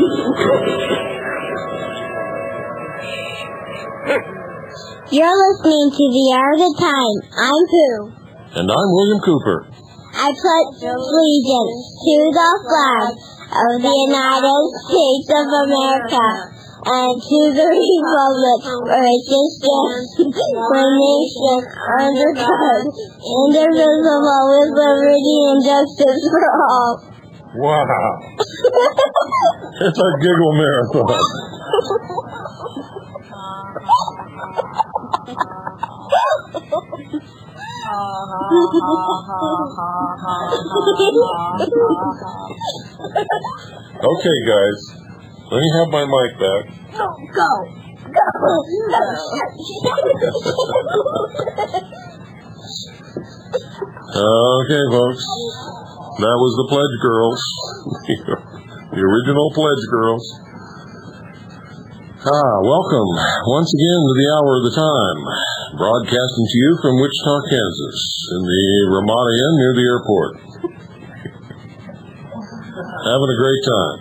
You're listening to The Hour of Time. I'm Pooh. And I'm William Cooper. I pledge allegiance to the flag of the United States of America and to the republic for which it stands, one nation, under God, indivisible, with liberty and justice for all. Wow. It's a giggle marathon. Okay, guys. Let me have my mic back. Go. Okay, folks. That was the Pledge Girls. The original Pledge Girls. Welcome once again to the Hour of the Time, broadcasting to you from Wichita, Kansas, in the Ramada Inn near the airport. Having a great time.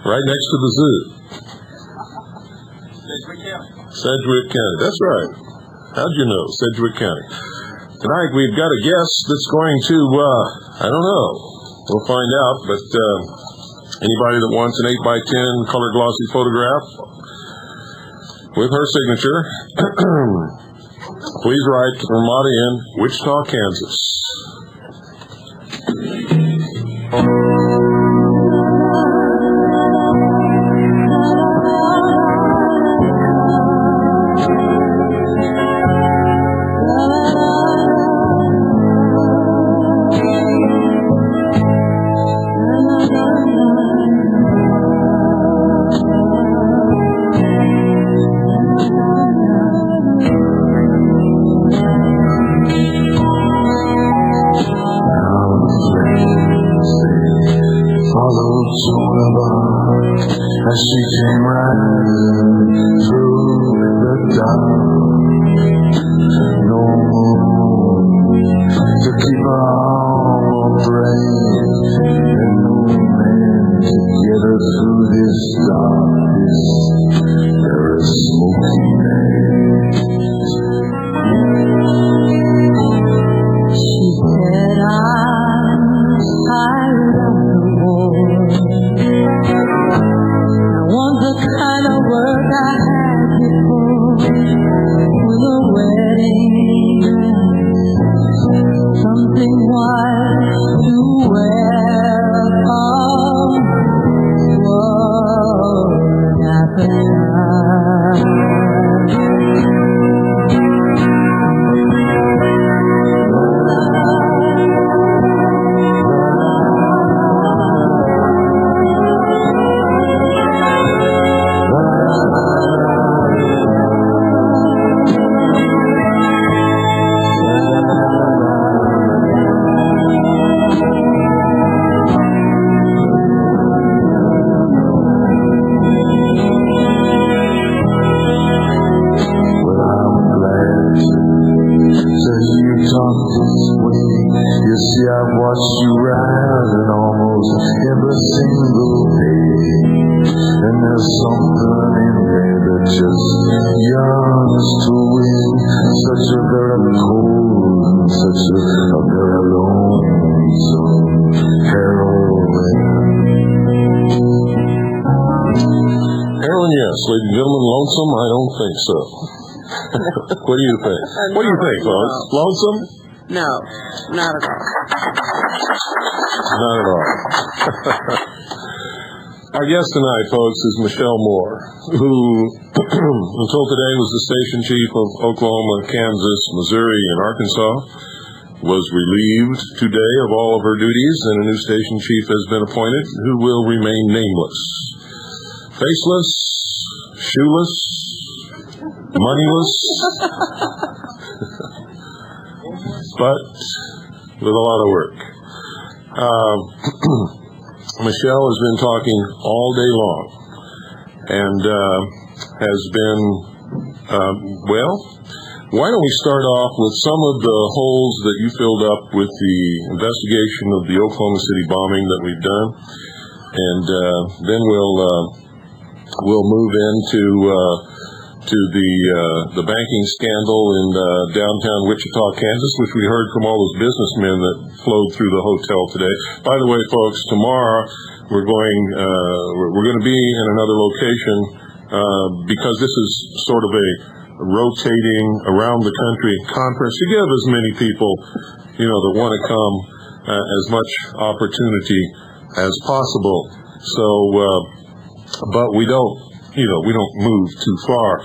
Right next to the zoo. Sedgwick County. That's right. How'd you know? Sedgwick County. Tonight we've got a guest that's going to, I don't know. We'll find out, but anybody that wants an 8x10 color glossy photograph with her signature, please write Ramada Inn, Wichita, Kansas. As she came riding through the dark, no moon to keep her arm brave, and no man to get her through this darkness, very smoky night. She said, I'm tired of the war. The kind of work I had before, with a wedding dress, something white to welcome what happened now. I've watched you rise almost every single day, and there's something in there that just yearns to win. Such a very cold and such a very lonesome heroine. Heroin, yes. Ladies and gentlemen, lonesome? I don't think so. What do you think? What do you think, folks? Lonesome? No, not at all. Not at all. Our guest tonight, folks, is Michele Moore, who until today was the station chief of Oklahoma, Kansas, Missouri, and Arkansas, was relieved today of all of her duties, and a new station chief has been appointed who will remain nameless. Faceless, shoeless, moneyless, but with a lot of work. Michele has been talking all day long and has been, Why don't we start off with some of the holes that you filled up with the investigation of the Oklahoma City bombing that we've done, and then we'll move into the banking scandal in downtown Wichita, Kansas, which we heard from all those businessmen that flowed through the hotel today. By the way, folks, tomorrow we're going to be in another location because this is sort of a rotating around the country conference to give as many people, that want to come as much opportunity as possible. So, but we don't move too far.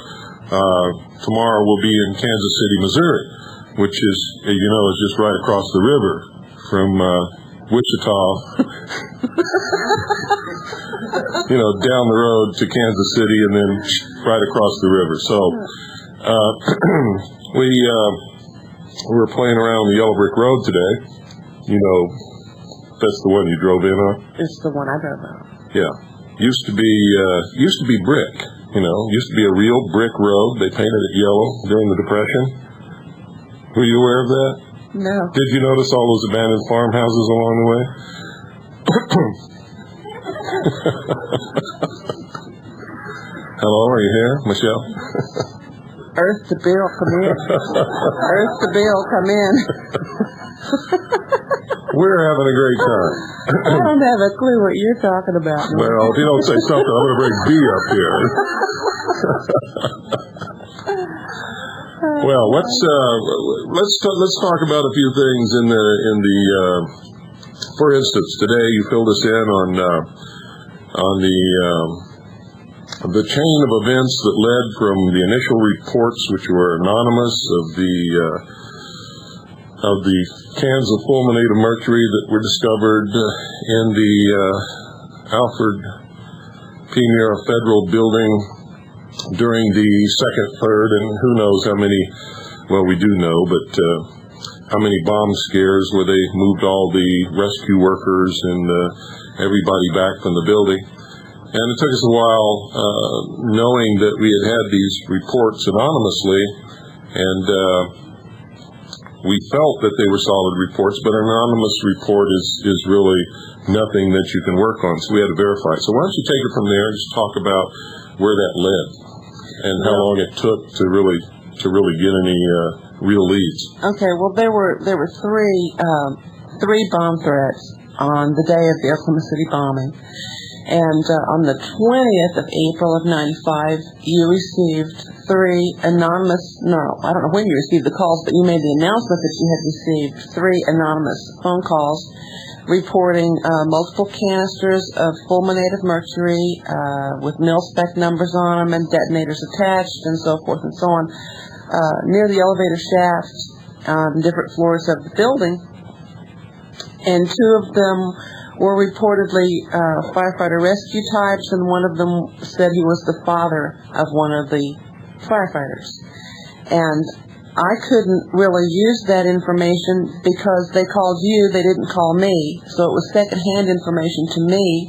Tomorrow we'll be in Kansas City, Missouri, which is, is just right across the river from Wichita, down the road to Kansas City and then right across the river. So we were playing around the Yellow Brick Road today. That's the one you drove in on? It's the one I drove on. Yeah. Used to be brick, used to be a real brick road. They painted it yellow during the Depression. Were you aware of that? No. Did you notice all those abandoned farmhouses along the way? Hello, are you here, Michelle? Earth to Bill, come in. Earth to Bill, come in. We're having a great time. I don't have a clue what you're talking about. Well, if you don't say something, I'm going to bring B up here. Well, let's talk about a few things in the for instance, today you filled us in on the chain of events that led from the initial reports, which were anonymous, of the cans of fulminate of mercury that were discovered in the Alfred P. Muir Federal Building during the second, third, and who knows how many, well, we do know, but how many bomb scares where they moved all the rescue workers and everybody back from the building. And it took us a while knowing that we had these reports anonymously, and we felt that they were solid reports, but an anonymous report is really nothing that you can work on, so we had to verify. So why don't you take it from there and just talk about where that led and how long it took to really get any real leads. Okay, well there were three bomb threats on the day of the Oklahoma City bombing. And on the 20th of April of 95, you received I don't know when you received the calls, but you made the announcement that you had received 3 anonymous phone calls reporting multiple canisters of fulminate of mercury with mil-spec numbers on them and detonators attached and so forth and so on near the elevator shaft on different floors of the building. And 2 of them were reportedly firefighter rescue types, and one of them said he was the father of one of the firefighters. And I couldn't really use that information because they called you, they didn't call me, so it was secondhand information to me,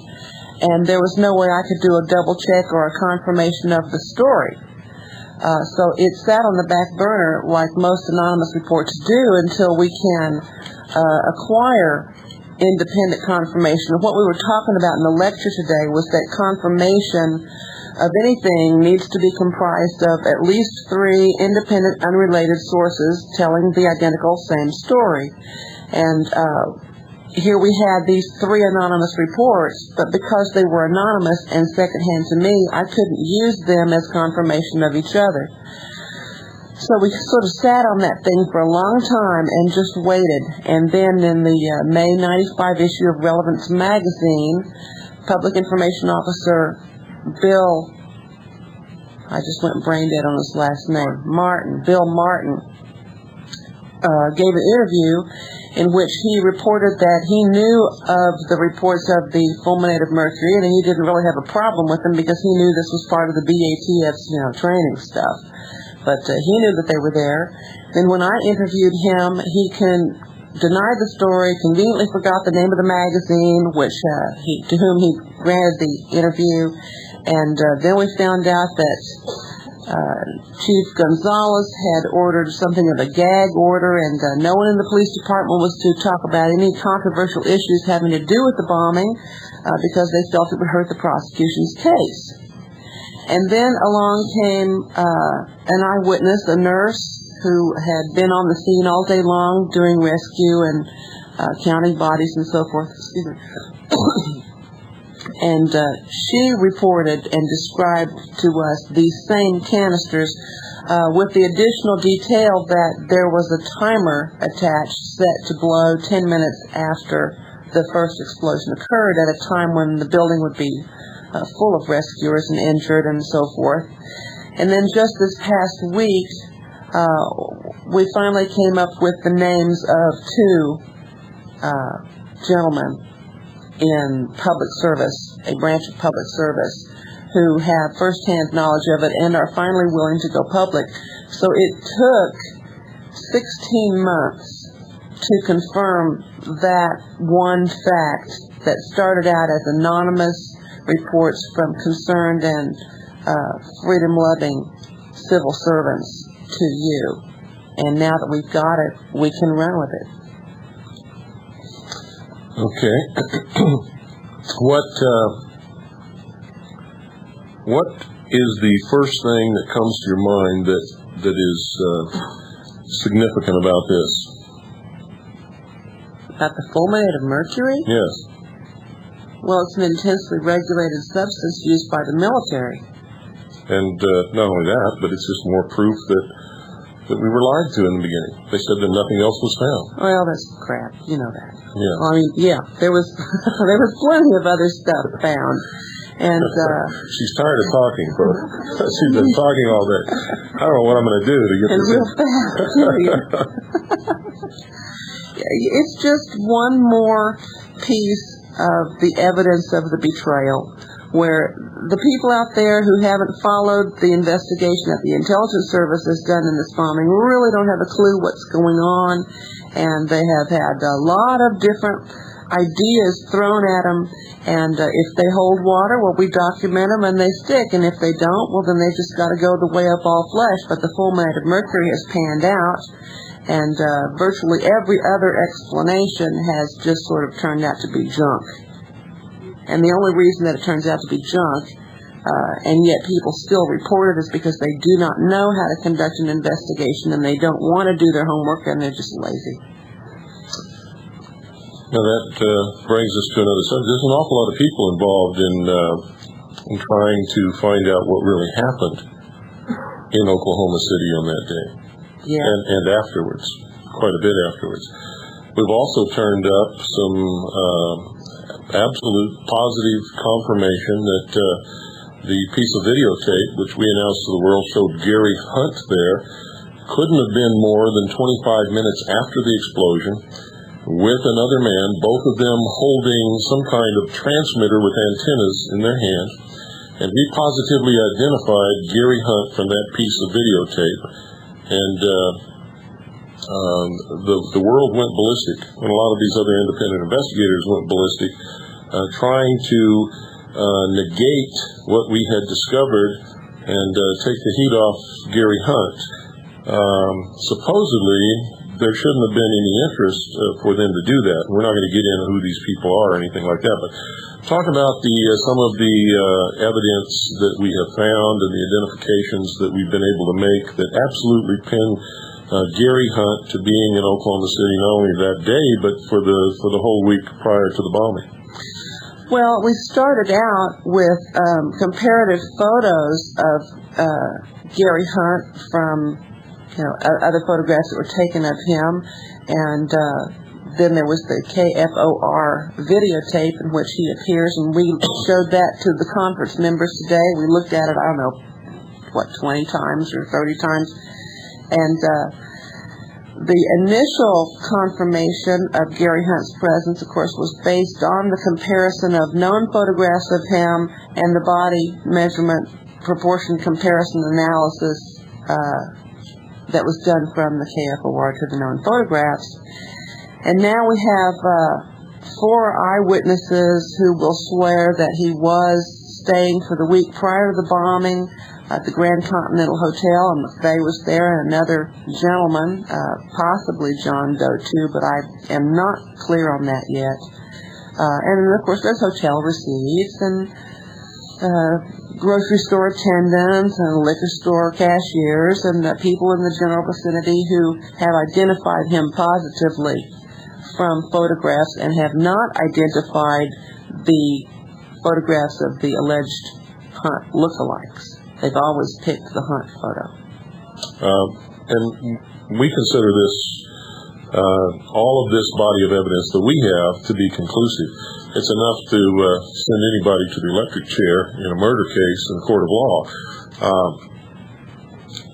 and there was no way I could do a double check or a confirmation of the story. So it sat on the back burner like most anonymous reports do until we can acquire independent confirmation. What we were talking about in the lecture today was that confirmation of anything needs to be comprised of at least 3 independent, unrelated sources telling the identical same story. And here we had these 3 anonymous reports, but because they were anonymous and secondhand to me, I couldn't use them as confirmation of each other. So we sort of sat on that thing for a long time and just waited. And then in the May 95 issue of Relevance magazine, Public Information Officer Bill, I just went brain dead on his last name, Bill Martin, gave an interview in which he reported that he knew of the reports of the fulminate of mercury, and he didn't really have a problem with them because he knew this was part of the BATF's, training stuff. But he knew that they were there. Then when I interviewed him, he denied the story, conveniently forgot the name of the magazine, to whom he granted the interview. And then we found out that Chief Gonzalez had ordered something of a gag order, and no one in the police department was to talk about any controversial issues having to do with the bombing because they felt it would hurt the prosecution's case. And then along came an eyewitness, a nurse, who had been on the scene all day long doing rescue and counting bodies and so forth. Excuse me. And she reported and described to us these same canisters with the additional detail that there was a timer attached set to blow 10 minutes after the first explosion occurred, at a time when the building would be full of rescuers and injured and so forth. And then just this past week, we finally came up with the names of two gentlemen in public service, a branch of public service, who have first-hand knowledge of it and are finally willing to go public. So it took 16 months to confirm that one fact that started out as anonymous reports from concerned and freedom-loving civil servants to you. And now that we've got it, we can run with it. Okay. What is the first thing that comes to your mind that is significant about this? About the fulminate of mercury? Yes. Well, it's an intensely regulated substance used by the military. And not only that, but it's just more proof that we were lied to in the beginning. They said that nothing else was found. Well, that's crap. You know that. Yeah. Well, I mean, yeah, there was there was plenty of other stuff found. And she's tired of talking, folks. She's been talking all day. I don't know what I'm going to do to get this. Real fast, it's just one more piece of the evidence of the betrayal, where the people out there who haven't followed the investigation that the intelligence service has done in this bombing really don't have a clue what's going on, and they have had a lot of different ideas thrown at them, and if they hold water, well, we document them and they stick, and if they don't, well, then they just got to go the way of all flesh. But the fulminate of mercury has panned out, and virtually every other explanation has just sort of turned out to be junk. And the only reason that it turns out to be junk, and yet people still report it, is because they do not know how to conduct an investigation, and they don't want to do their homework, and they're just lazy. Now that brings us to another subject. There's an awful lot of people involved in trying to find out what really happened in Oklahoma City on that day. Yeah. And afterwards, quite a bit afterwards. We've also turned up some absolute positive confirmation that the piece of videotape, which we announced to the world, showed Gary Hunt there, couldn't have been more than 25 minutes after the explosion, with another man, both of them holding some kind of transmitter with antennas in their hand. And we positively identified Gary Hunt from that piece of videotape. And the world went ballistic, and a lot of these other independent investigators went ballistic, trying to negate what we had discovered and take the heat off Gary Hunt. Supposedly, there shouldn't have been any interest for them to do that. We're not going to get into who these people are or anything like that, but talk about some of the evidence that we have found and the identifications that we've been able to make that absolutely pin Gary Hunt to being in Oklahoma City not only that day, but for the whole week prior to the bombing. Well, we started out with comparative photos of Gary Hunt from other photographs that were taken of him, and then there was the KFOR videotape in which he appears, and we showed that to the conference members today. We looked at it, 20 times or 30 times, and the initial confirmation of Gary Hunt's presence, of course, was based on the comparison of known photographs of him and the body measurement proportion comparison analysis that was done from the KFOR to the known photographs. And now we have 4 eyewitnesses who will swear that he was staying for the week prior to the bombing at the Grand Continental Hotel, and McVeigh was there, and another gentleman, possibly John Doe too, but I am not clear on that yet. And then, of course, there's hotel receipts and grocery store attendants and liquor store cashiers and people in the general vicinity who have identified him positively from photographs and have not identified the photographs of the alleged Hunt lookalikes. They've always picked the Hunt photo. And we consider this, all of this body of evidence that we have to be conclusive. It's enough to send anybody to the electric chair in a murder case in a court of law.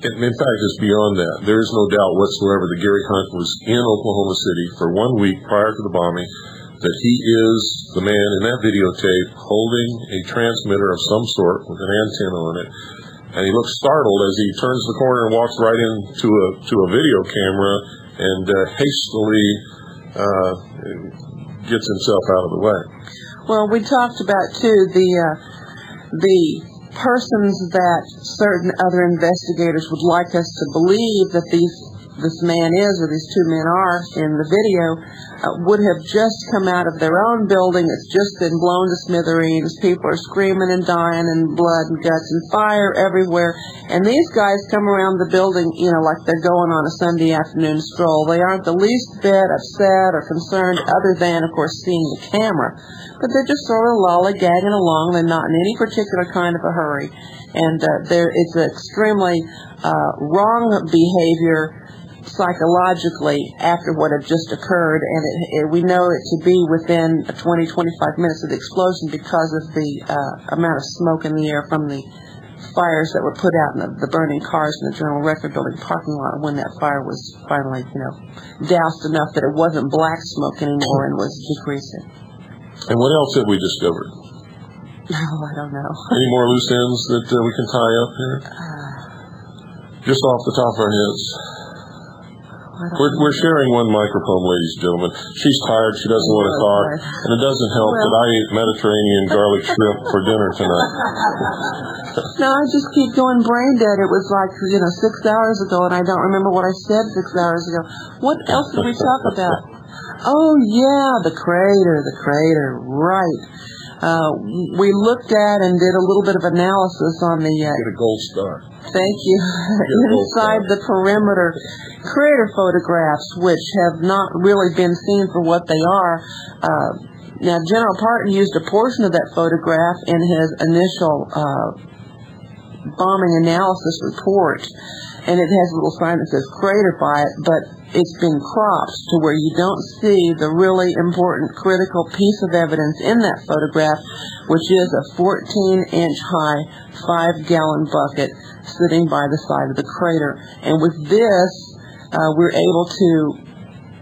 In fact, it's beyond that. There is no doubt whatsoever that Gary Hunt was in Oklahoma City for 1 week prior to the bombing, that he is the man in that videotape holding a transmitter of some sort with an antenna on it. And he looks startled as he turns the corner and walks right into a video camera and hastily gets himself out of the way. Well, we talked about, too, the persons that certain other investigators would like us to believe that this man is, or these two men are in the video, would have just come out of their own building. It's just been blown to smithereens. People are screaming and dying and blood and guts and fire everywhere. And these guys come around the building, like they're going on a Sunday afternoon stroll. They aren't the least bit upset or concerned other than, of course, seeing the camera. But they're just sort of lollygagging along. They're not in any particular kind of a hurry. And it's extremely wrong behavior psychologically after what had just occurred, and we know it to be within 20-25 minutes of the explosion because of the amount of smoke in the air from the fires that were put out in the burning cars in the General Record Building parking lot when that fire was finally, doused enough that it wasn't black smoke anymore and was decreasing. And what else have we discovered? Oh, I don't know. Any more loose ends that we can tie up here? Just off the top of our heads. We're sharing one microphone, ladies and gentlemen. She's tired. She doesn't want to talk. And it doesn't help that I ate Mediterranean garlic shrimp for dinner tonight. No, I just keep going brain dead. It was like, 6 hours ago, and I don't remember what I said 6 hours ago. What else did we talk about? Oh, yeah, the crater, right. We looked at and did a little bit of analysis on the... Get a gold star. Thank you. Inside the perimeter crater photographs, which have not really been seen for what they are. Now, General Parton used a portion of that photograph in his initial bombing analysis report, and it has a little sign that says crater by it, but it's been cropped to where you don't see the really important critical piece of evidence in that photograph, which is a 14-inch high 5-gallon bucket sitting by the side of the crater. And with this, we're able to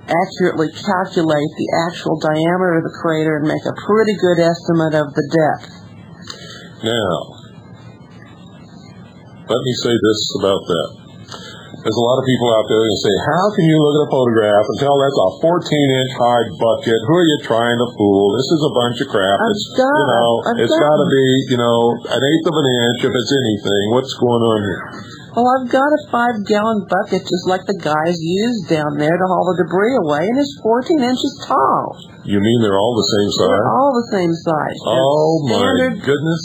accurately calculate the actual diameter of the crater and make a pretty good estimate of the depth. Now, let me say this about that. There's a lot of people out there that say, how can you look at a photograph and tell that's a 14-inch high bucket? Who are you trying to fool? This is a bunch of crap. It's got to be, an eighth of an inch if it's anything. What's going on here? Well, I've got a 5-gallon bucket just like the guys used down there to haul the debris away, and it's 14 inches tall. You mean they're all the same size? They're all the same size. Oh, my goodness.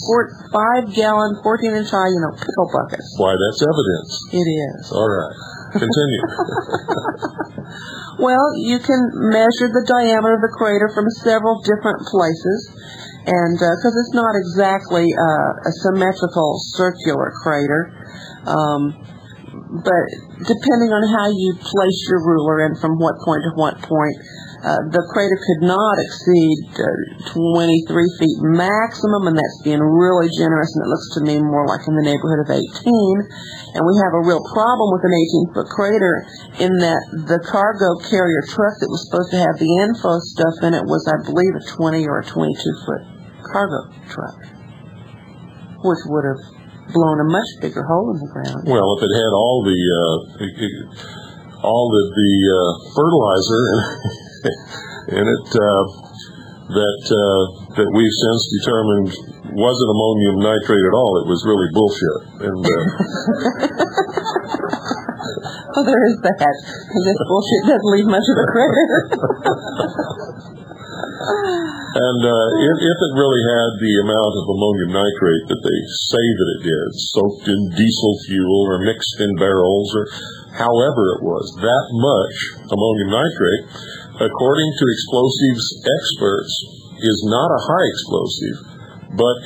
5-gallon, 14-inch high, pickle buckets. Why, that's evidence. It is. All right. Continue. Well, you can measure the diameter of the crater from several different places, and because it's not exactly a symmetrical circular crater, but depending on how you place your ruler and from what point to what point, the crater could not exceed 23 feet maximum, and that's being really generous, and it looks to me more like in the neighborhood of 18. And we have a real problem with an 18-foot crater in that the cargo carrier truck that was supposed to have the info stuff in it was, I believe, a 20 or a 22-foot cargo truck, which would have blown a much bigger hole in the ground. Well, if it had all the fertilizer in it that we've since determined wasn't ammonium nitrate at all. It was really bullshit. And well, there is that. And this bullshit doesn't leave much of a crater. and if it really had the amount of ammonium nitrate that they say that it did, soaked in diesel fuel or mixed in barrels or however it was, that much ammonium nitrate, according to explosives experts, is not a high explosive, but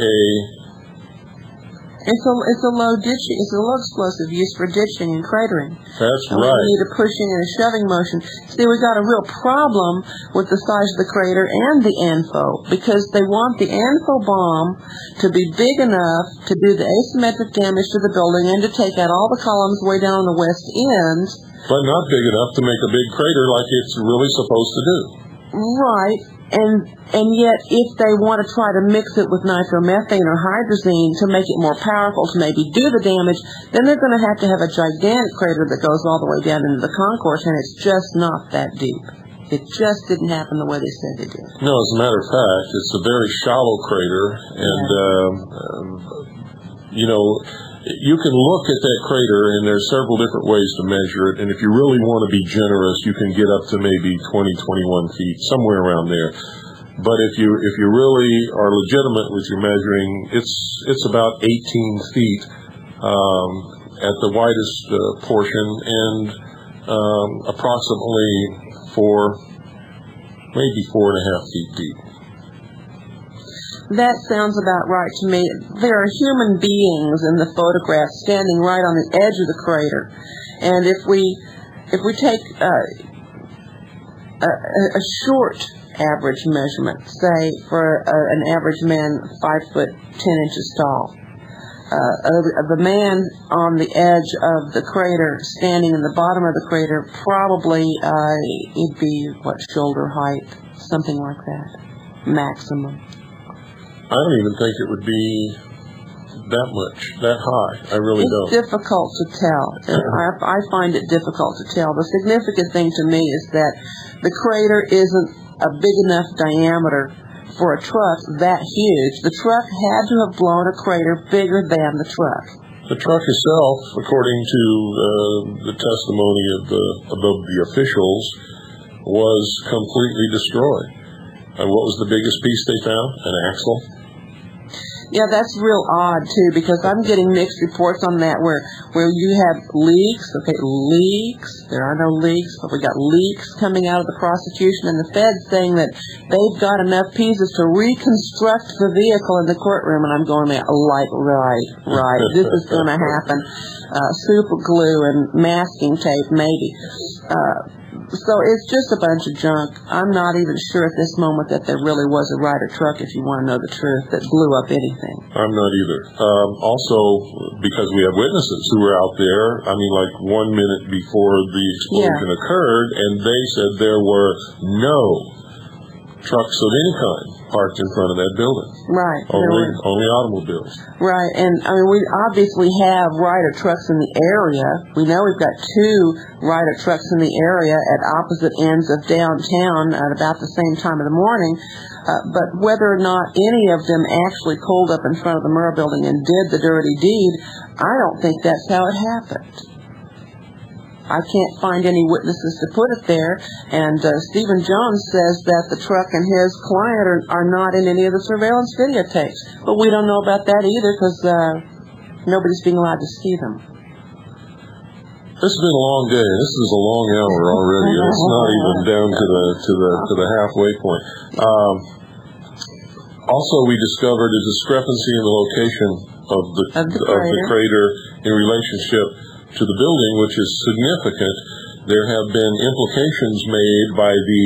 it's a low explosive used for ditching and cratering. That's and right. We need a pushing and a shoving motion. See, we've got a real problem with the size of the crater and the ANFO, because they want the ANFO bomb to be big enough to do the asymmetric damage to the building and to take out all the columns way down on the west end. But not big enough to make a big crater like it's really supposed to do. Right. And yet, if they want to try to mix it with nitromethane or hydrazine to make it more powerful to maybe do the damage, then they're going to have a gigantic crater that goes all the way down into the concourse, and it's just not that deep. It just didn't happen the way they said it did. No, as a matter of fact, it's a very shallow crater, and you can look at that crater, and there's several different ways to measure it, and if you really want to be generous, you can get up to maybe 20, 21 feet, somewhere around there. But if you really are legitimate with your measuring, it's about 18 feet at the widest portion, and approximately maybe 4.5 feet deep. That sounds about right to me. There are human beings in the photograph standing right on the edge of the crater, and if we take a short average measurement, say for an average man 5 foot 10 inches tall, the man on the edge of the crater standing in the bottom of the crater, probably it'd be shoulder height, something like that, maximum. I don't even think it would be that high. I really don't. It's difficult to tell. I find it difficult to tell. The significant thing to me is that the crater isn't a big enough diameter for a truck that huge. The truck had to have blown a crater bigger than the truck. The truck itself, according to the testimony of the officials, was completely destroyed. And what was the biggest piece they found? An axle. Yeah, that's real odd, too, because I'm getting mixed reports on that where you have leaks. Okay, leaks. There are no leaks, but we got leaks coming out of the prosecution and the Fed saying that they've got enough pieces to reconstruct the vehicle in the courtroom. And I'm going, right, this is going to happen. Super glue and masking tape, maybe. So it's just a bunch of junk. I'm not even sure at this moment that there really was a Ryder truck, if you want to know the truth, that blew up anything. I'm not either. Also, because we have witnesses who were out there, 1 minute before the explosion occurred, and they said there were no trucks of any kind parked in front of that building. Right. Only automobiles. Right, and we obviously have Ryder trucks in the area. We know we've got 2 Ryder trucks in the area at opposite ends of downtown at about the same time of the morning. But whether or not any of them actually pulled up in front of the Moore building and did the dirty deed, I don't think that's how it happened. I can't find any witnesses to put it there, and Stephen Jones says that the truck and his client are not in any of the surveillance videotapes. But we don't know about that either because nobody's being allowed to see them. This has been a long day. This is a long hour already, and it's not even down to the halfway point. Also, we discovered a discrepancy in the location of the crater in relationship to the building, which is significant. There have been implications made by the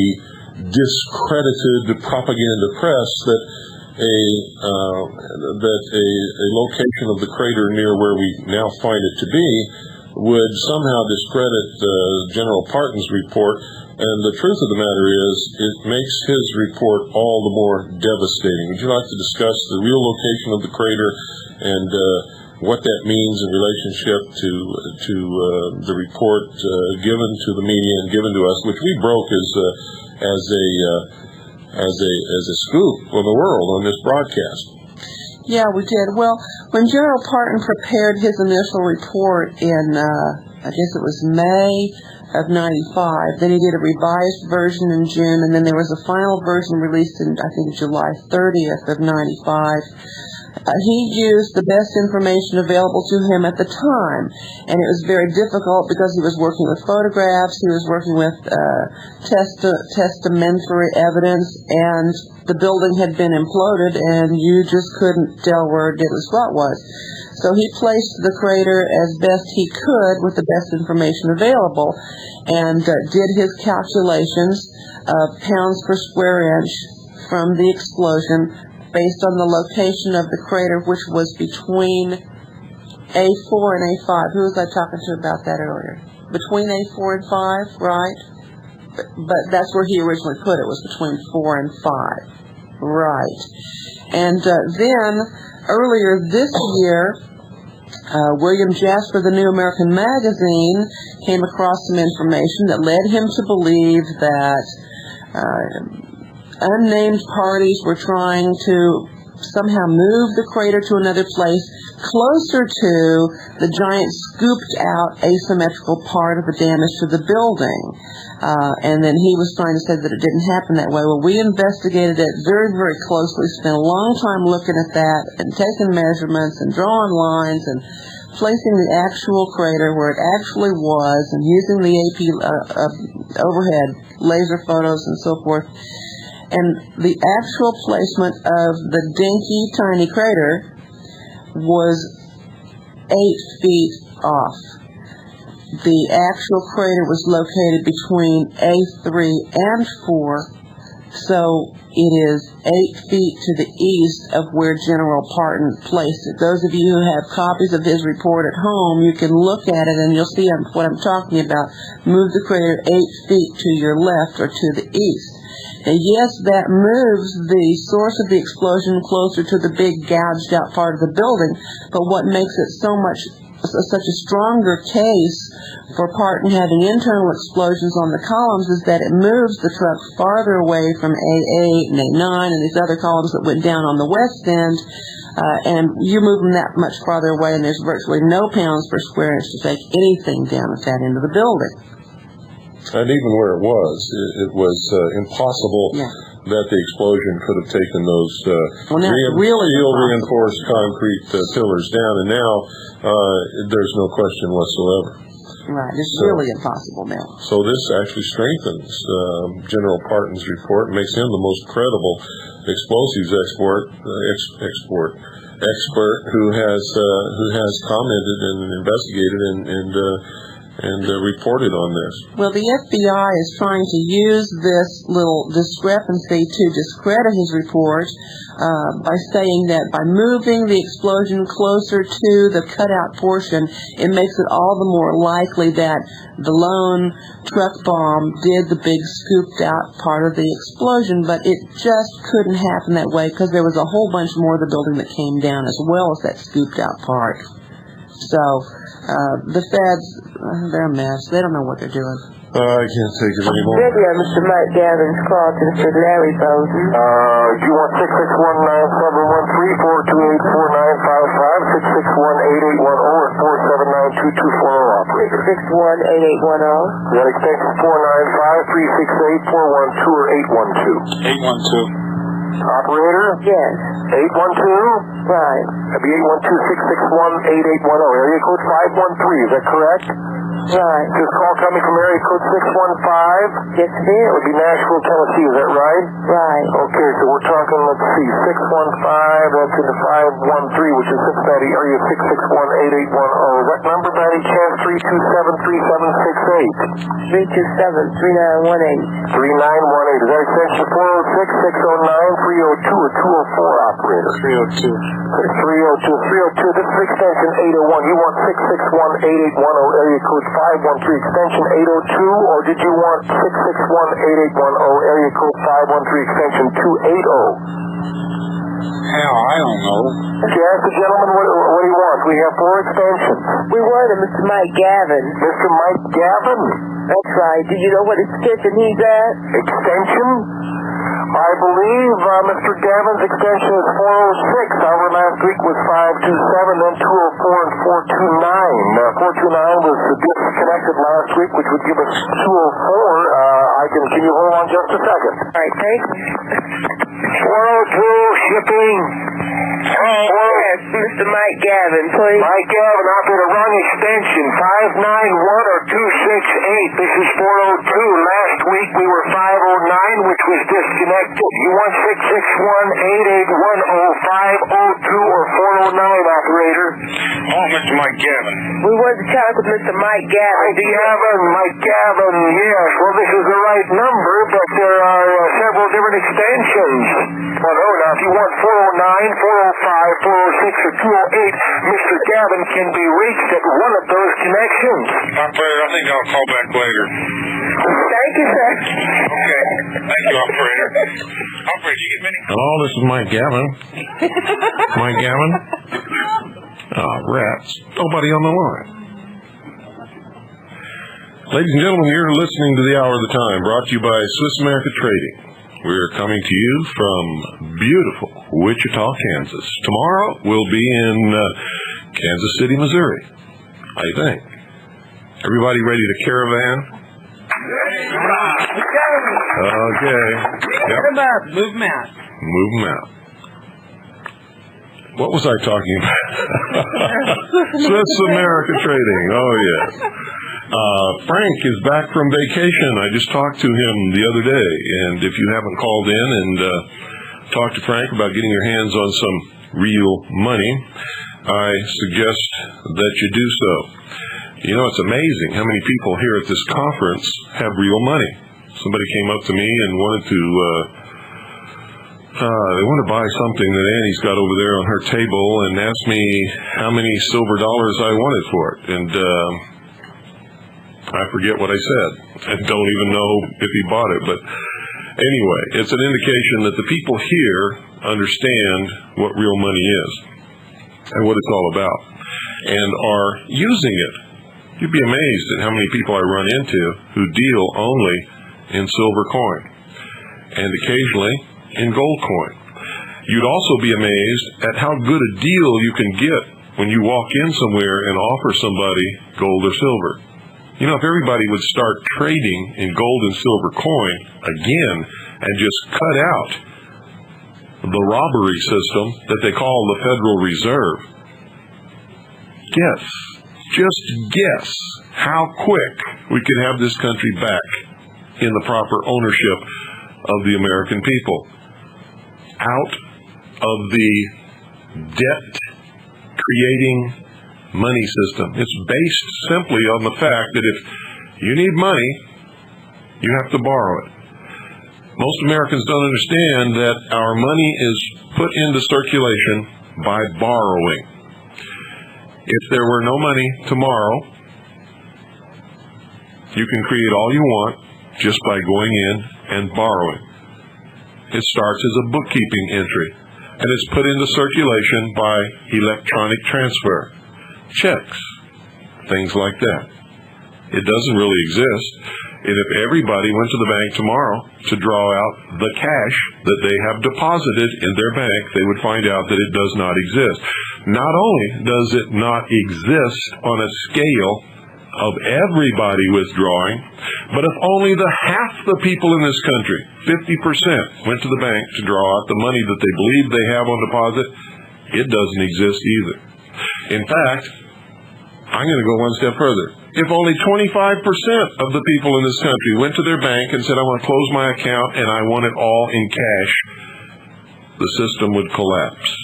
discredited propaganda press that a location of the crater near where we now find it to be would somehow discredit General Parton's report. And the truth of the matter is, it makes his report all the more devastating. Would you like to discuss the real location of the crater and what that means in relationship to the report given to the media and given to us, which we broke as a scoop for the world on this broadcast? Yeah, we did. Well, when General Parton prepared his initial report in, I guess it was May of 95, then he did a revised version in June, and then there was a final version released in, I think, July 30th of 95. He used the best information available to him at the time, and it was very difficult because he was working with photographs, he was working with testamentary evidence, and the building had been imploded, and you just couldn't tell where Diddley Squat was. So he placed the crater as best he could with the best information available, and did his calculations of pounds per square inch from the explosion based on the location of the crater, which was between A4 and A5. Who was I talking to about that earlier? Between A4 and 5, right? But that's where he originally put it, was between 4 and 5. Right. And then, earlier this year, William Jasper, the New American Magazine, came across some information that led him to believe that unnamed parties were trying to somehow move the crater to another place closer to the giant scooped out asymmetrical part of the damage to the building. And then he was trying to say that it didn't happen that way. Well, we investigated it very, very closely, spent a long time looking at that and taking measurements and drawing lines and placing the actual crater where it actually was and using the AP overhead laser photos and so forth. And the actual placement of the dinky, tiny crater was 8 feet off. The actual crater was located between A3 and 4, so it is 8 feet to the east of where General Parton placed it. Those of you who have copies of his report at home, you can look at it and you'll see what I'm talking about. Move the crater 8 feet to your left or to the east. And yes, that moves the source of the explosion closer to the big gouged out part of the building, but what makes it such a stronger case for Parton having internal explosions on the columns is that it moves the truck farther away from A8 and A9 and these other columns that went down on the west end, and you move them that much farther away and there's virtually no pounds per square inch to take anything down at that end of the building. And even where it was impossible that the explosion could have taken those steel reinforced concrete pillars down, and now there's no question whatsoever. Right, it's really impossible now. So this actually strengthens General Parton's report, makes him the most credible explosives expert who has commented and investigated and reported on this. Well, the FBI is trying to use this little discrepancy to discredit his report by saying that by moving the explosion closer to the cutout portion, it makes it all the more likely that the lone truck bomb did the big scooped out part of the explosion, but it just couldn't happen that way because there was a whole bunch more of the building that came down as well as that scooped out part. So the feds, they're a mess. They don't know what they're doing. I can't take it anymore. Radio, Mr. Mike Gavin's call to Mr. Larry Bowden. Do you want 661-971-3428-4955, 661-8810, or 479-2240, operator? 661-8810. You got extension 495, 368, 412, or 812? 812. Operator? Yes. 812? Right. That'd be 812-661-8810. Area code 513, is that correct? Right. This call coming from area code 615? Yes, it That is. would be Nashville, Tennessee, is that right? Right. Okay, so we're talking, let's see, 615, that's into 513, which is Cincinnati area 661-8810. Is that number by any chance 327-3768? 327-3918. 3918. Is that extension 406, 609, 302, or 204, operator? 302. 302. This is extension 801. You want 661-8810, area code 513, extension 802, or did you want 661-8810, area code 513, extension 280? Hell, I don't know. Okay, ask the gentleman what he wants. We have 4 extensions. We wanted Mr. Mike Gavin. Mr. Mike Gavin? That's right. Do you know what extension he's at? Extension? I believe Mr. Gavin's extension is 406. Our last week was 527, then 204 and 429. 429 was disconnected last week, which would give us 204. Can you hold on just a second? All right, thanks. 402, shipping. Yes, Mr. Mike Gavin, please. Mike Gavin, operator, wrong extension, 591 or 268. This is 402. Last week we were 509, which was disconnected. You want 661-881-0502 or 409, operator? Oh, Mr. Mike Gavin. We want to talk with Mr. Mike Gavin. Mike Gavin, yes. Well, this is the right number, but there are several different extensions. Well, no, now, if you want 409, 405, 406, or 208, Mr. Gavin can be reached at one of those connections. Operator, I think I'll call back later. Thank you, sir. Okay. Thank you, operator. Operator, you get me? Hello, this is Mike Gavin. Mike Gavin? Rats. Nobody on the line. Ladies and gentlemen, you're listening to the Hour of the Time, brought to you by Swiss America Trading. We're coming to you from beautiful Wichita, Kansas. Tomorrow we'll be in Kansas City, Missouri, I think. Everybody ready to caravan? Okay. Yep. Move them out. Move them out. What was I talking about? Swiss America Trading. Oh, yes. Frank is back from vacation. I just talked to him the other day, and if you haven't called in and talked to Frank about getting your hands on some real money, I suggest that you do so. You know, it's amazing how many people here at this conference have real money. Somebody came up to me and wanted to they want to buy something that Annie's got over there on her table and asked me how many silver dollars I wanted for it. And I forget what I said. I don't even know if he bought it. But anyway, it's an indication that the people here understand what real money is and what it's all about and are using it. You'd be amazed at how many people I run into who deal only in silver coin and occasionally in gold coin. You'd also be amazed at how good a deal you can get when you walk in somewhere and offer somebody gold or silver. You know, if everybody would start trading in gold and silver coin again and just cut out the robbery system that they call the Federal Reserve, just guess how quick we could have this country back in the proper ownership of the American people, out of the debt-creating money system. It's based simply on the fact that if you need money, you have to borrow it. Most Americans don't understand that our money is put into circulation by borrowing. If there were no money tomorrow, you can create all you want just by going in and borrowing. It starts as a bookkeeping entry, and it's put into circulation by electronic transfer, checks, things like that. It doesn't really exist. And if everybody went to the bank tomorrow to draw out the cash that they have deposited in their bank, they would find out that it does not exist. Not only does it not exist on a scale of everybody withdrawing, but if only the half the people in this country, 50%, went to the bank to draw out the money that they believe they have on deposit, it doesn't exist either. In fact, I'm going to go one step further. If only 25% of the people in this country went to their bank and said, I want to close my account and I want it all in cash, the system would collapse.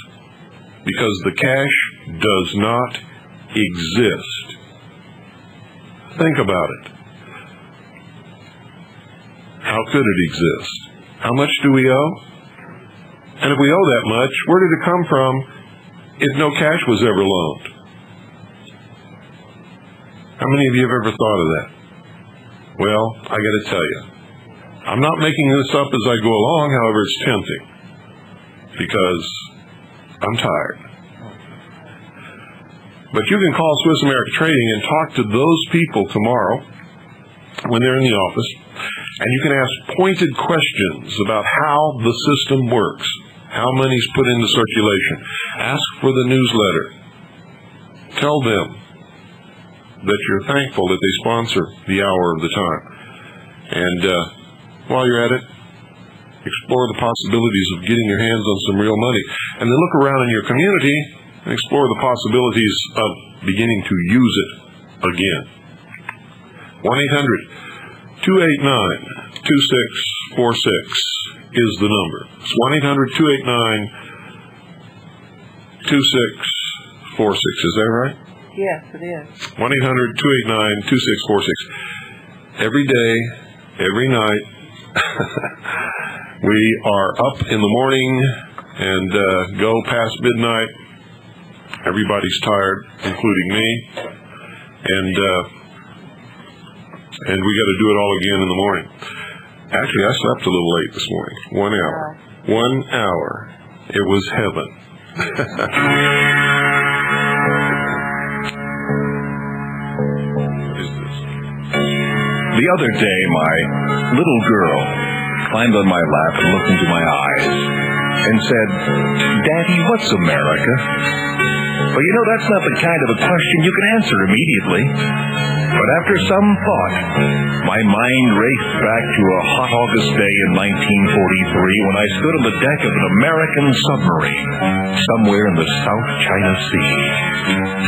Because the cash does not exist. Think about it. How could it exist? How much do we owe? And if we owe that much, where did it come from if no cash was ever loaned? How many of you have ever thought of that? Well, I got to tell you, I'm not making this up as I go along, however, it's tempting. Because I'm tired. But you can call Swiss America Trading and talk to those people tomorrow when they're in the office. And you can ask pointed questions about how the system works, how money's put into circulation. Ask for the newsletter. Tell them that you're thankful that they sponsor the Hour of the Time. And while you're at it, explore the possibilities of getting your hands on some real money. And then look around in your community and explore the possibilities of beginning to use it again. 1-800-289-2646 is the number. It's 1-800-289-2646. Is that right? Yes, it is. 1-800-289-2646. Every day, every night, we are up in the morning and go past midnight. Everybody's tired, including me. And we got to do it all again in the morning. Actually, I slept a little late this morning. 1 hour. 1 hour. It was heaven. What is this? The other day, my little girl climbed on my lap and looked into my eyes and said, "Daddy, what's America?" Well, you know, that's not the kind of a question you can answer immediately. But after some thought, my mind raced back to a hot August day in 1943 when I stood on the deck of an American submarine somewhere in the South China Sea.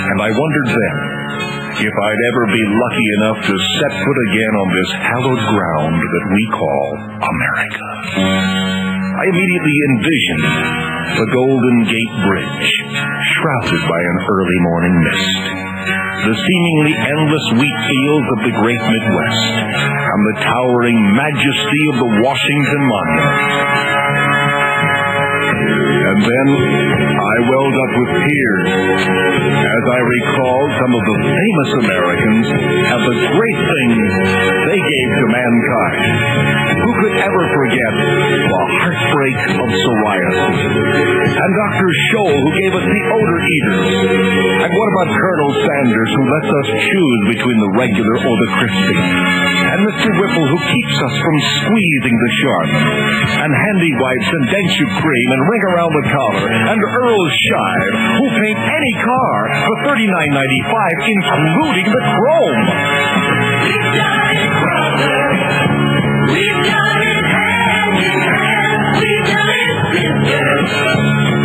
And I wondered then if I'd ever be lucky enough to set foot again on this hallowed ground that we call America. I immediately envisioned the Golden Gate Bridge, shrouded by an early morning mist, the seemingly endless wheat fields of the great Midwest, and the towering majesty of the Washington Monument. And then I welled up with tears as I recalled some of the famous Americans and the great things they gave to mankind. Who could ever forget the heartbreak of psoriasis? And Dr. Scholl, who gave us the odor eaters? And what about Colonel Sanders, who lets us choose between the regular or the crispy? And Mr. Whipple, who keeps us from squeezing the sharp? And Handy Wipes and Dentsu Cream and Ring Around the Collar? And Earl Shive, who paint any car for $39.95, including the chrome? We've done it, brother. We've done it hand in hand. We've done it, sister.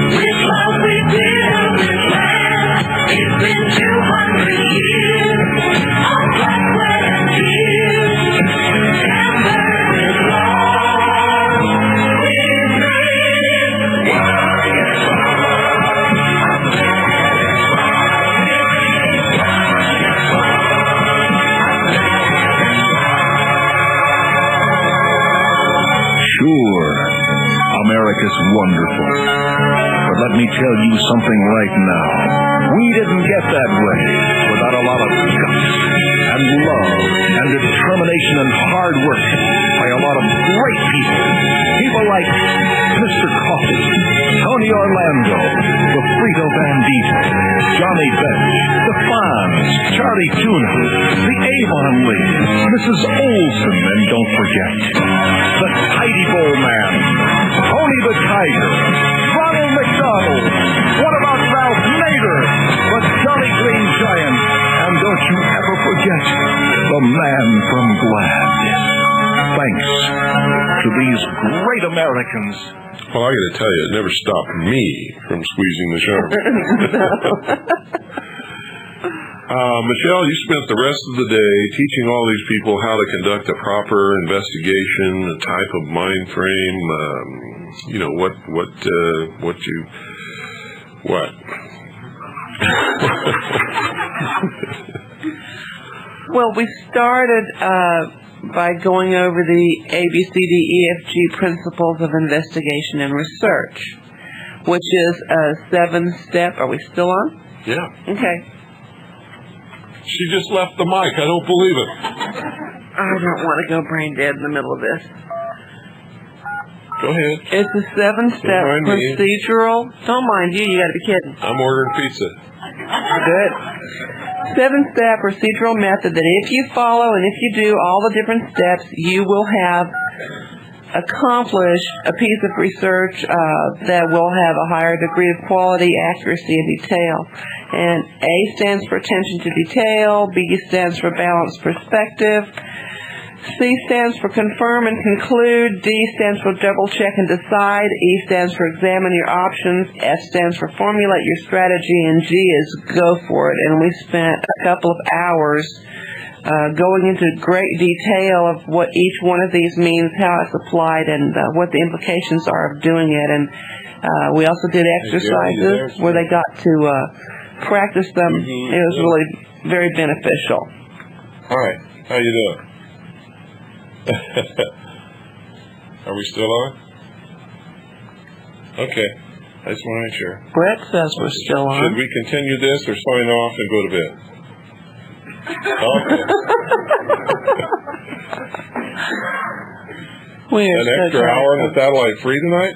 With love we build this land. It's been 200 years of blood, sweat, and tears. Together with love, we've made it. Warriors Sure, America's wonderful. But let me tell you something right now. We didn't get that way without a lot of guts and love and determination and hard work by a lot of great people. People like Mr. Coffee, Tony Orlando, the Frito Bandito, Johnny Bench, the Fonz, Charlie Tuna, the Avon Lady, Mrs. Olson, and don't forget, the Tidy Bowl Man, Tony the Tiger, Ronald McDonald. What about Ralph Nader, the Jolly Green Giant? And don't you ever forget the Man from Glad. Thanks to these great Americans. Well, I got to tell you, it never stopped me from squeezing the sharp. Michele, you spent the rest of the day teaching all these people how to conduct a proper investigation, a type of mind frame, what? Well, we started by going over the ABCDEFG principles of investigation and research, which is a 7-step. Are we still on? Yeah. Okay. She just left the mic. I don't believe it. I don't want to go brain dead in the middle of this. Go ahead. It's a 7-step Don't mind me. procedural. Don't mind you. You got to be kidding. I'm ordering pizza. Good. 7-step procedural method that if you follow and if you do all the different steps, you will have accomplished a piece of research that will have a higher degree of quality, accuracy, and detail. And A stands for attention to detail, B stands for balanced perspective, C stands for confirm and conclude, D stands for double check and decide, E stands for examine your options, F stands for formulate your strategy, and G is go for it. And we spent a couple of hours going into great detail of what each one of these means, how it's applied, and what the implications are of doing it. And we also did exercises where they got to practice them. It was really very beneficial. All right. How you doing? Are we still on? Okay. I just want to make sure. Brett says we're still on. Should we continue this or sign off and go to bed? Okay. An extra hour on the satellite free tonight?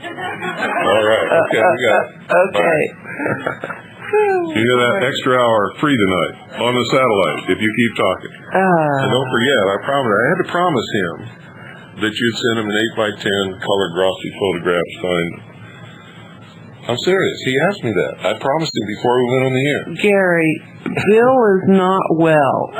All right. Okay, we got it. Okay. You get that extra hour free tonight on the satellite if you keep talking. And don't forget, I had to promise him that you'd send him an 8x10 colored glossy photograph signed. I'm serious. He asked me that. I promised him before we went on the air. Gary, Bill is not well.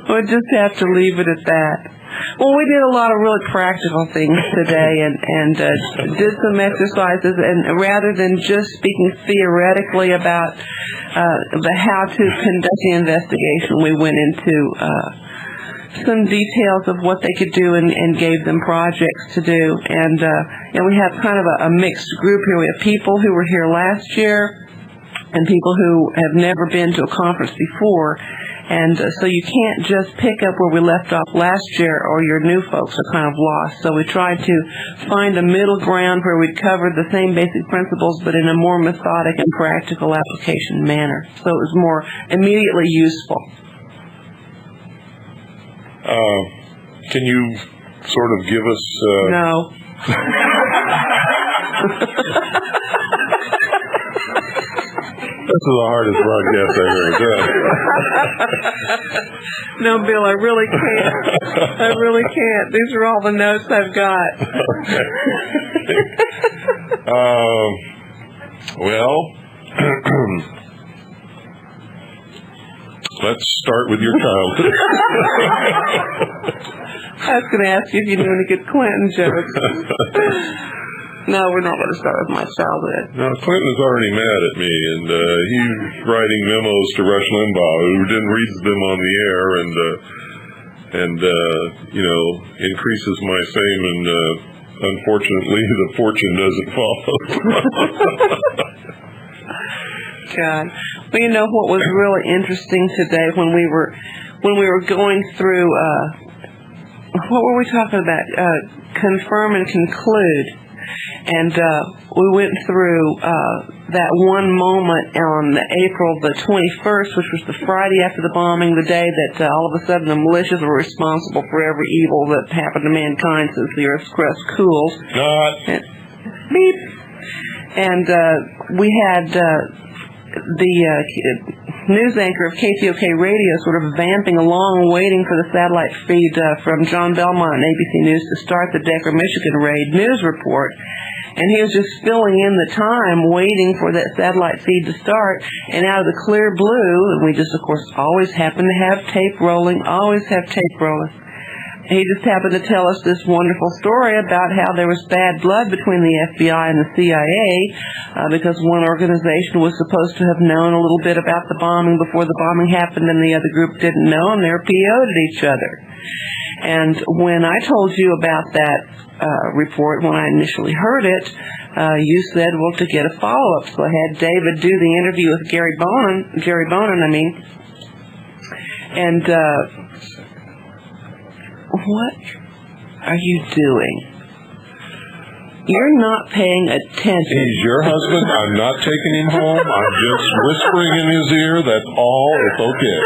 We'll just have to leave it at that. Well, we did a lot of really practical things today and did some exercises, and rather than just speaking theoretically about the how to conduct the investigation, we went into some details of what they could do and gave them projects to do. And we have kind of a mixed group here. We have people who were here last year and people who have never been to a conference before. And so you can't just pick up where we left off last year, or your new folks are kind of lost. So we tried to find a middle ground where we'd covered the same basic principles, but in a more methodic and practical application manner. So it was more immediately useful. Can you sort of give us... No. This is the hardest broadcast I've ever done. No, Bill, I really can't. I really can't. These are all the notes I've got. Well, let's start with your childhood. I was going to ask you if you knew any good Clinton jokes. No, we're not going to start with my childhood. No, Clinton's already mad at me, and he's writing memos to Rush Limbaugh, who then reads them on the air, and increases my fame, and unfortunately, the fortune doesn't follow. God. Well, you know what was really interesting today when we were going through what were we talking about? Confirm and conclude. And we went through that one moment on April the 21st, which was the Friday after the bombing, the day that all of a sudden the militias were responsible for every evil that happened to mankind since the Earth's crust cooled. Beep. And we had the news anchor of KTOK Radio sort of vamping along, waiting for the satellite feed from John Belmont and ABC News to start the Decker, Michigan raid news report. And he was just filling in the time, waiting for that satellite feed to start. And out of the clear blue, and we just, of course, always happen to have tape rolling, he just happened to tell us this wonderful story about how there was bad blood between the FBI and the CIA because one organization was supposed to have known a little bit about the bombing before the bombing happened, and the other group didn't know, and they were PO'd at each other. And when I told you about that report, when I initially heard it, you said, well, to get a follow-up. So I had David do the interview with Jerry Bonin, and what are you doing? You're not paying attention. He's your husband. I'm not taking him home. I'm just whispering in his ear. That's all. It's okay.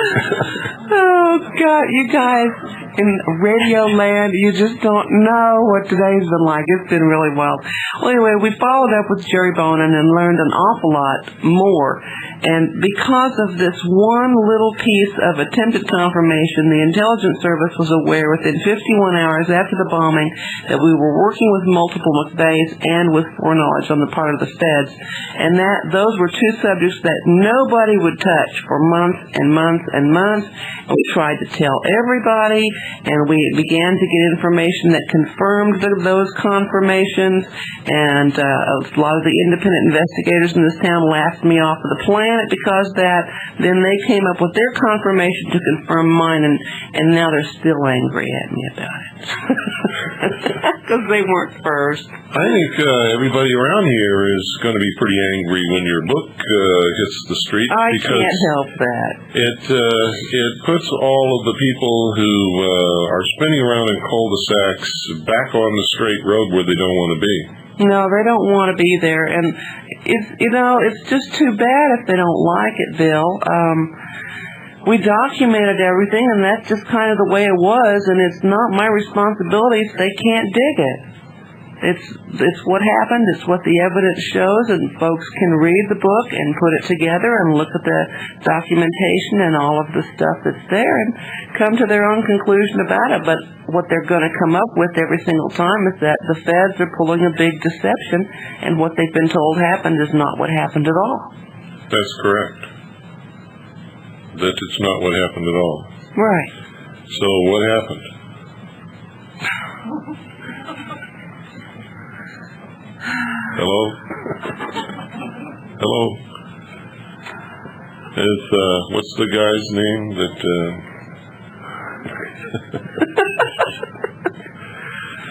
Oh, God, you guys in radio land, you just don't know what today's been like. It's been really wild. Well, anyway, we followed up with Jerry Bonin and learned an awful lot more. And because of this one little piece of attempted confirmation, the intelligence service was aware within 51 hours after the bombing that we were working with multiple McVeighs and with foreknowledge on the part of the feds. And that those were two subjects that nobody would touch for months and months and months. And we tried to tell everybody, and we began to get information that confirmed those confirmations. And a lot of the independent investigators in this town laughed me off of the planet because of that. Then they came up with their confirmation to confirm mine, and now they're still angry at me about it. Because they weren't first. I think everybody around here is going to be pretty angry when your book hits the street. I because can't help that. It puts all of the people who are spinning around in cul-de-sacs back on the straight road where they don't want to be. No, they don't want to be there, and it's just too bad if they don't like it, Bill. We documented everything, and that's just kind of the way it was, and it's not my responsibility if they can't dig it. It's what happened, it's what the evidence shows, and folks can read the book and put it together and look at the documentation and all of the stuff that's there and come to their own conclusion about it. But what they're going to come up with every single time is that the feds are pulling a big deception, and what they've been told happened is not what happened at all. That's correct. That it's not what happened at all. Right. So what happened? Hello? Hello? What's the guy's name that...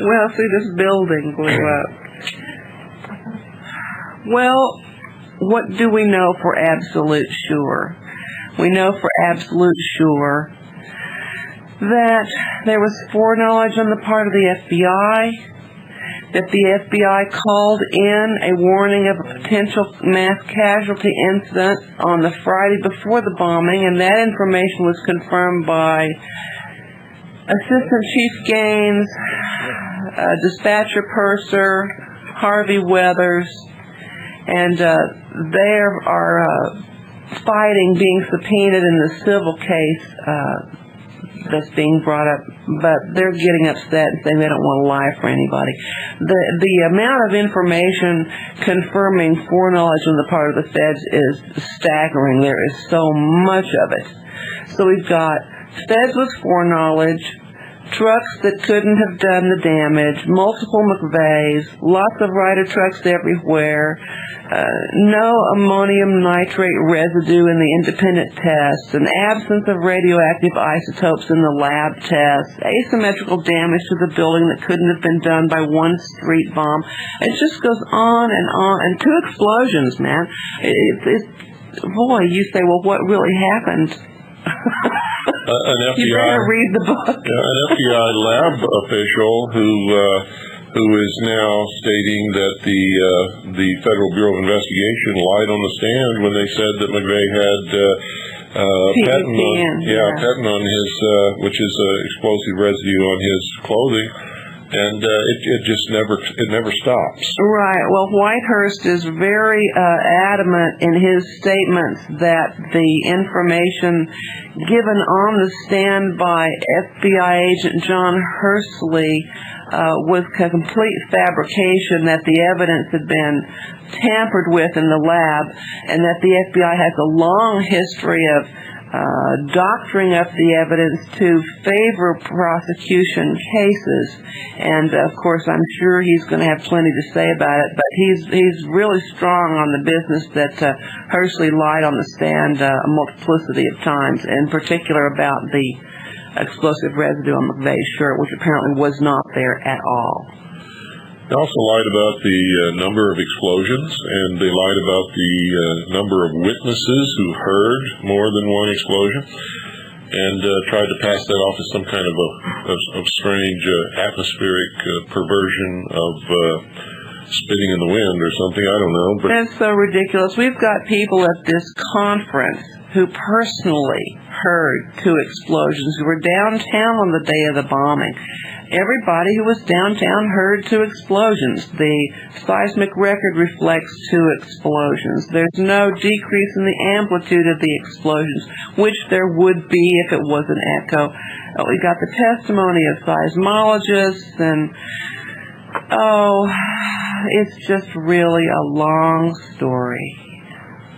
Well, see, this building blew up. Well, what do we know for absolute sure? We know for absolute sure that there was foreknowledge on the part of the FBI, that the FBI called in a warning of a potential mass casualty incident on the Friday before the bombing, and that information was confirmed by Assistant Chief Gaines, Dispatcher Purser, Harvey Weathers, and they are fighting being subpoenaed in the civil case that's being brought up, but they're getting upset and saying they don't want to lie for anybody. The amount of information confirming foreknowledge on the part of the feds is staggering. There is so much of it. So we've got feds with foreknowledge, trucks that couldn't have done the damage, multiple McVeighs, lots of Ryder trucks everywhere, no ammonium nitrate residue in the independent tests, an absence of radioactive isotopes in the lab tests, asymmetrical damage to the building that couldn't have been done by one street bomb. It just goes on, and two explosions, man. Boy, you say, well, what really happened? An FBI, you better read the book. An FBI lab official who is now stating that the Federal Bureau of Investigation lied on the stand when they said that McVeigh had patent on his, which is explosive residue on his clothing. And it just never stops. Right. Well, Whitehurst is very adamant in his statements that the information given on the stand by FBI agent John Hursley was a complete fabrication, that the evidence had been tampered with in the lab, and that the FBI has a long history of doctoring up the evidence to favor prosecution cases. And of course, I'm sure he's going to have plenty to say about it, but he's really strong on the business that Hursley lied on the stand a multiplicity of times, in particular about the explosive residue on McVeigh's shirt, which apparently was not there at all. They also lied about the number of explosions, and they lied about the number of witnesses who heard more than one explosion, and tried to pass that off as some kind of strange atmospheric perversion of spitting in the wind or something. I don't know. But that's so ridiculous. We've got people at this conference who personally heard 2 explosions, who were downtown on the day of the bombing. Everybody who was downtown heard 2 explosions. The seismic record reflects 2 explosions. There's no decrease in the amplitude of the explosions, which there would be if it was an echo. We got the testimony of seismologists, and it's just really a long story.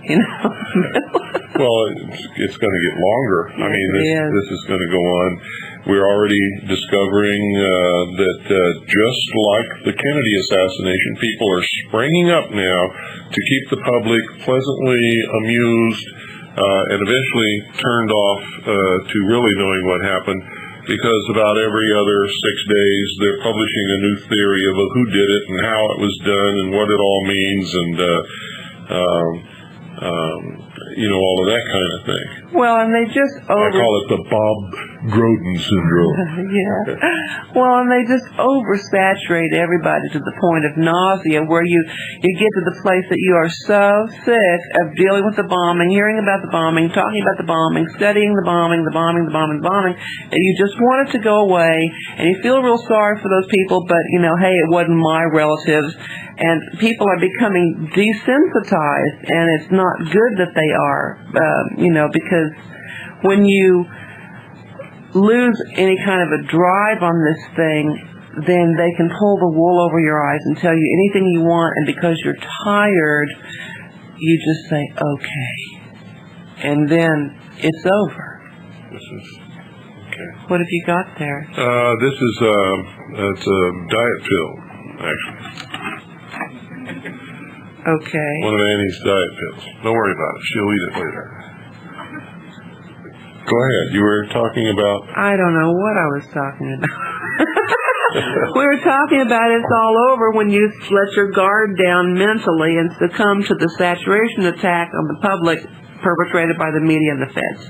You know? Well, it's going to get longer. I mean, this is going to go on. We're already discovering that just like the Kennedy assassination, people are springing up now to keep the public pleasantly amused and eventually turned off to really knowing what happened, because about every other 6 days they're publishing a new theory of who did it and how it was done and what it all means, and all of that kind of thing. Well, and they just I call it the Bob Groden syndrome. Yeah. Well, and they just oversaturate everybody to the point of nausea, where you get to the place that you are so sick of dealing with the bombing, hearing about the bombing, talking about the bombing, studying the bombing, and you just want it to go away, and you feel real sorry for those people, but, hey, it wasn't my relatives. And people are becoming desensitized, and it's not good that they are, because when you lose any kind of a drive on this thing, then they can pull the wool over your eyes and tell you anything you want, and because you're tired, you just say, okay. And then it's over. Okay. What have you got there? This is it's a diet pill, actually. Okay. One of Annie's diet pills. Don't worry about it. She'll eat it later. Go ahead. You were talking about... I don't know what I was talking about. We were talking about it's all over when you let your guard down mentally and succumb to the saturation attack on the public perpetrated by the media and the feds.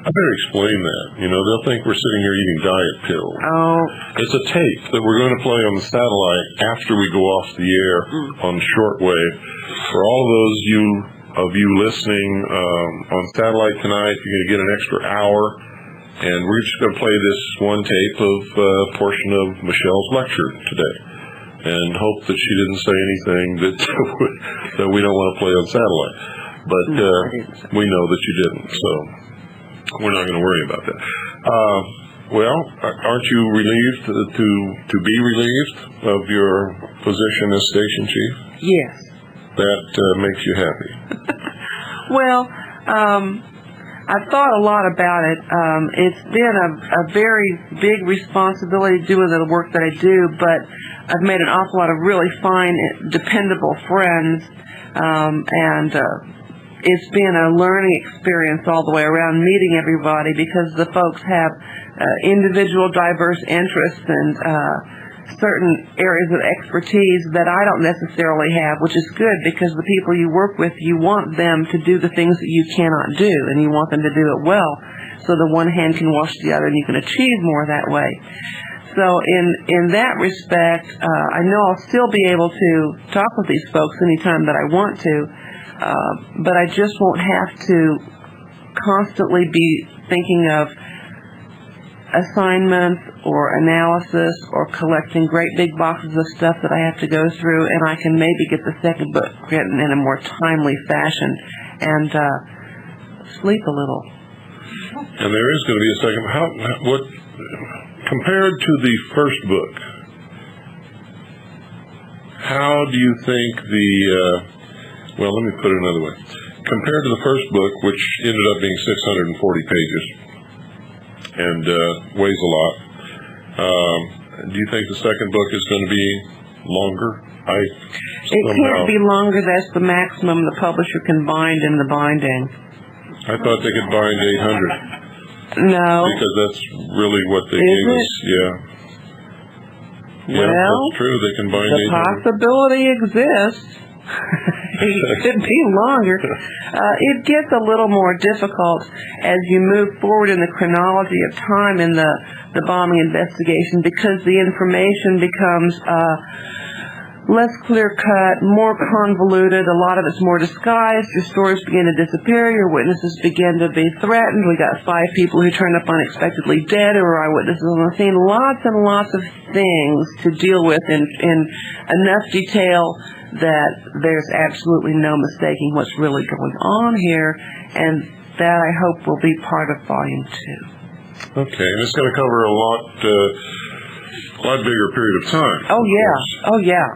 I better explain that. They'll think we're sitting here eating diet pills. Oh. It's a tape that we're going to play on the satellite after we go off the air on shortwave. For all of those of you listening on satellite tonight, you're going to get an extra hour, and we're just going to play this one tape of a portion of Michelle's lecture today, and hope that she didn't say anything that we don't want to play on satellite. But we know that you didn't, so we're not going to worry about that. Well, aren't you relieved to be relieved of your position as station chief? Yes. That makes you happy. Well, I've thought a lot about it. It's been a very big responsibility doing the work that I do, but I've made an awful lot of really fine, dependable friends, and it's been a learning experience all the way around, meeting everybody, because the folks have individual diverse interests and certain areas of expertise that I don't necessarily have, which is good, because the people you work with, you want them to do the things that you cannot do, and you want them to do it well, so the one hand can wash the other, and you can achieve more that way. So in that respect, I know I'll still be able to talk with these folks anytime that I want to, but I just won't have to constantly be thinking of assignments or analysis or collecting great big boxes of stuff that I have to go through, and I can maybe get the second book written in a more timely fashion and sleep a little. And there is going to be a second. What compared to the first book, how do you think well, let me put it another way. Compared to the first book, which ended up being 640 pages and weighs a lot, do you think the second book is going to be longer? It can't be longer. That's the maximum the publisher can bind in the binding. I thought they could bind 800. No. Because that's really what they gave us. Yeah. Well, that's true. They can bind 800. The possibility exists. It could be longer. It gets a little more difficult as you move forward in the chronology of time in the bombing investigation, because the information becomes less clear-cut, more convoluted. A lot of it's more disguised. Your stories begin to disappear. Your witnesses begin to be threatened. We got 5 people who turned up unexpectedly dead who were eyewitnesses on the scene. Lots and lots of things to deal with in enough detail that there's absolutely no mistaking what's really going on here, and that I hope will be part of Volume 2. Okay, and it's going to cover a lot bigger period of time. Oh, yeah. Oh, yeah.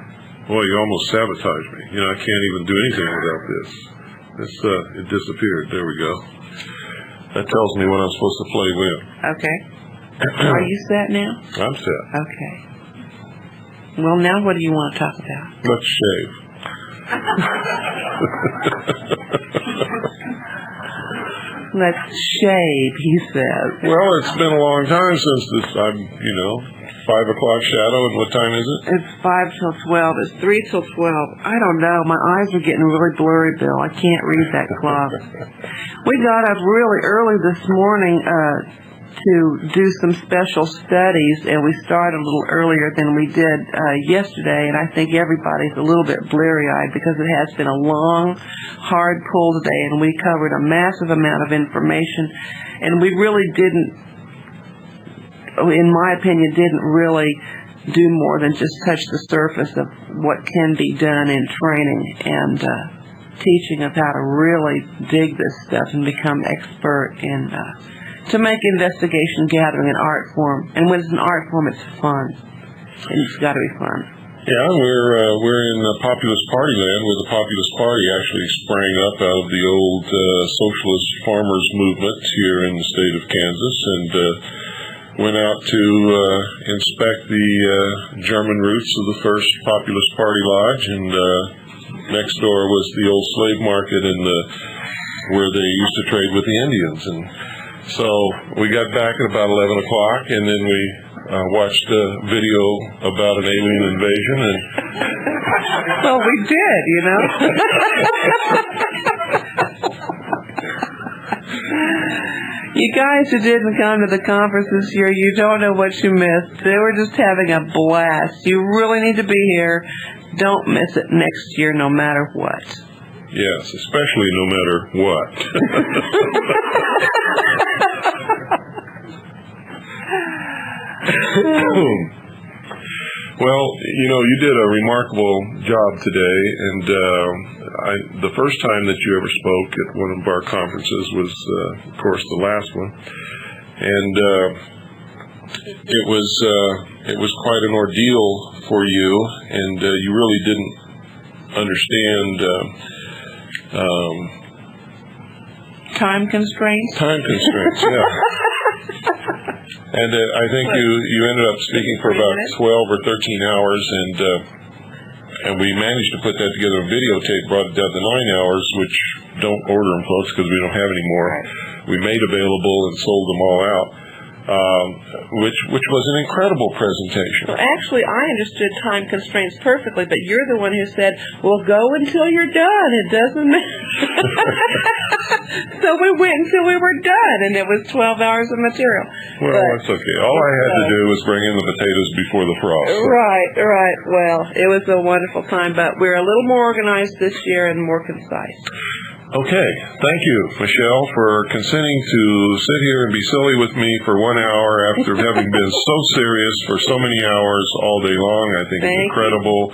Boy, you almost sabotaged me. You know, I can't even do anything without this. It disappeared. There we go. That tells me when I'm supposed to play when. Okay. Are you set now? I'm set. Okay. Well, now what do you want to talk about? Let's shave. Let's shave, he says. Well, it's been a long time since I'm 5 o'clock shadow, and what time is it? It's 5 till 12. It's 3 till 12. I don't know. My eyes are getting really blurry, Bill. I can't read that clock. We got up really early this morning to do some special studies, and we started a little earlier than we did yesterday, and I think everybody's a little bit bleary-eyed because it has been a long, hard pull today, and we covered a massive amount of information, and we really didn't, in my opinion, didn't really do more than just touch the surface of what can be done in training and teaching of how to really dig this stuff and become expert in to make investigation gathering an art form. And when it's an art form, it's fun. And it's got to be fun. Yeah, we're in populist party land, where the populist party actually sprang up out of the old socialist farmers movement here in the state of Kansas, and went out to inspect the German roots of the first populist party lodge, and next door was the old slave market where they used to trade with the Indians. And so we got back at about 11 o'clock, and then we watched a video about an alien invasion. And well, we did, you know. You guys who didn't come to the conference this year, you don't know what you missed. They were just having a blast. You really need to be here. Don't miss it next year, no matter what. Yes, especially no matter what. Well, you did a remarkable job today, and the first time that you ever spoke at one of our conferences was, of course, the last one, and it was quite an ordeal for you, and you really didn't understand time constraints. Time constraints, yeah. And I think you ended up speaking for about 12 or 13 hours, and we managed to put that together on videotape, brought it down to 9 hours, which don't order them, folks, because we don't have any more. We made available and sold them all out, which was an incredible presentation. Well, actually, I understood time constraints perfectly, but you're the one who said, well, go until you're done. It doesn't matter. So we went until we were done, and it was 12 hours of material. Well, that's okay. All I had to do was bring in the potatoes before the frost. Right. Well, it was a wonderful time, but we're a little more organized this year and more concise. Okay. Thank you, Michelle, for consenting to sit here and be silly with me for 1 hour after having been so serious for so many hours all day long. I think it's incredible.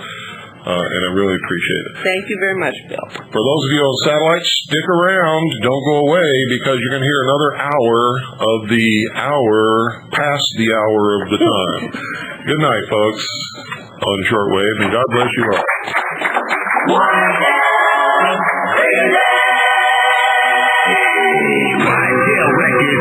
And I really appreciate it. Thank you very much, Bill. For those of you on satellite, stick around. Don't go away, because you're going to hear another hour of the hour past the hour of the time. Good night, folks, on shortwave, and God bless you all.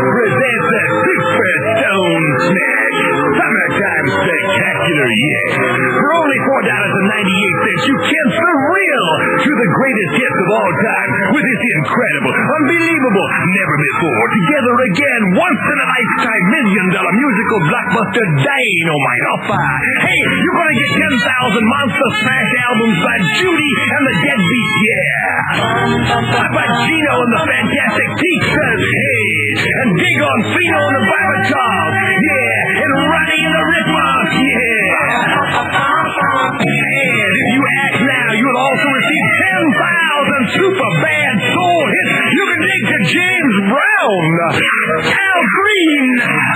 Presents a Superstone Smash Summertime Spectacular, yeah. For only $4.98, you can thrill to the greatest hits of all time with this incredible, unbelievable, never before, together again, once-in-a-lifetime $1 million musical blockbuster Dynamite Alpha. Hey, you're gonna get 10,000 monster smash albums by Judy and the Deadbeats, yeah. By Gino and the Fantastic Teachers, hey. And Dig on Fino and the Barbatov, yeah. And Ronnie and the Ripmos, yeah. And if Al Green.